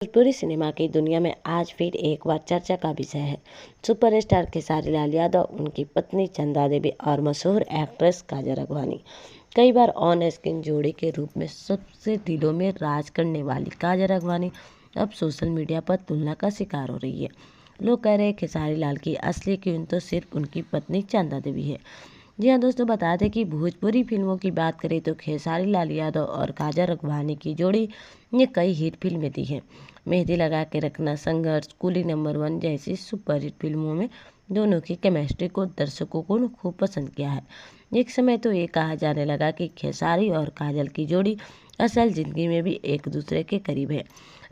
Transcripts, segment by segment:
Bhojpuri cinema की दुनिया में आज फिर एक बार चर्चा का विषय है सुपरस्टार खेसारी लाल यादव, उनकी पत्नी चंदा देवी और मशहूर एक्ट्रेस काजल राघवानी। कई बार ऑन स्क्रीन जोड़ी के रूप में सबसे दिलों में राज करने वाली काजल राघवानी अब सोशल मीडिया पर तुलना का शिकार हो रही है। लोग कह रहे हैं खेसारी लाल की असली क्वीन तो सिर्फ उनकी पत्नी चंदा देवी है। जी हाँ दोस्तों, बता दें कि भोजपुरी फिल्मों की बात करें तो खेसारी लाल यादव और काजल राघवानी की जोड़ी ने कई हिट फिल्में दी हैं। मेहंदी लगा के रखना, संघर्ष, कूली नंबर 1 जैसी सुपरहिट फिल्मों में दोनों की केमिस्ट्री को दर्शकों को खूब पसंद किया है। एक समय तो ये कहा जाने लगा कि खेसारी और काजल की जोड़ी असल जिंदगी में भी एक दूसरे के करीब है,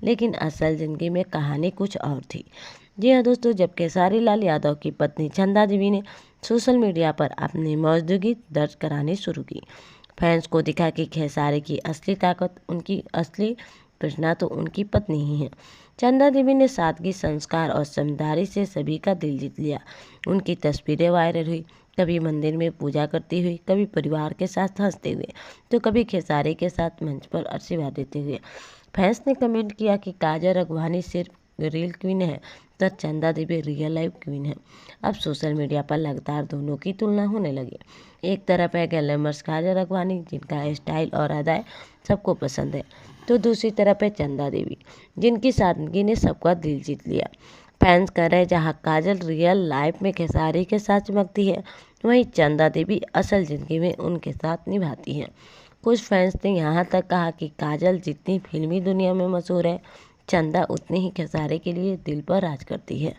लेकिन असल जिंदगी में कहानी कुछ और थी। जी हाँ दोस्तों, जब खेसारी लाल यादव की पत्नी चंदा देवी ने सोशल मीडिया पर अपनी मौजूदगी दर्ज करानी शुरू की, फैंस को दिखा कि खेसारी की असली ताकत, उनकी असली कृष्णा तो उनकी पत्नी ही है। चंदा देवी ने सादगी, संस्कार और समझदारी से सभी का दिल जीत लिया। उनकी तस्वीरें वायरल हुई, कभी मंदिर में पूजा करती हुई, कभी परिवार के साथ हंसते हुए, तो कभी खेसारी के साथ मंच पर आशीर्वाद देते हुए। फैंस ने कमेंट किया कि काजल राघवानी सिर्फ रियल क्वीन है तो Chanda Devi real life queen है। अब सोशल मीडिया पर लगातार दोनों की तुलना होने लगी। एक तरफ है ग्लैमरस काजल राघवानी, जिनका स्टाइल और अदाएं सबको पसंद है, तो दूसरी तरफ है चंदा देवी, जिनकी सादगी ने सबका दिल जीत लिया। फैंस कह रहे हैं जहां काजल रियल लाइफ में खेसारी के साथ चमकती है, वहीं चंदा देवी असल जिंदगी में उनके साथ निभाती हैं। कुछ फैंस ने यहाँ तक कहा कि काजल जितनी फिल्मी दुनिया में मशहूर है, चंदा उतनी ही खेसारी के लिए दिल पर राज करती है।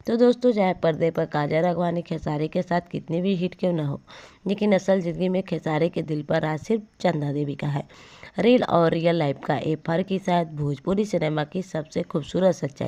तो दोस्तों, चाहे पर्दे पर काजल राघवानी खेसारी के साथ कितनी भी हिट क्यों ना हो, लेकिन असल जिंदगी में खेसारी के दिल पर राज सिर्फ चंदा देवी का है। रील और रियल लाइफ का ये फर्क ही शायद भोजपुरी सिनेमा की सबसे खूबसूरत सच्चाई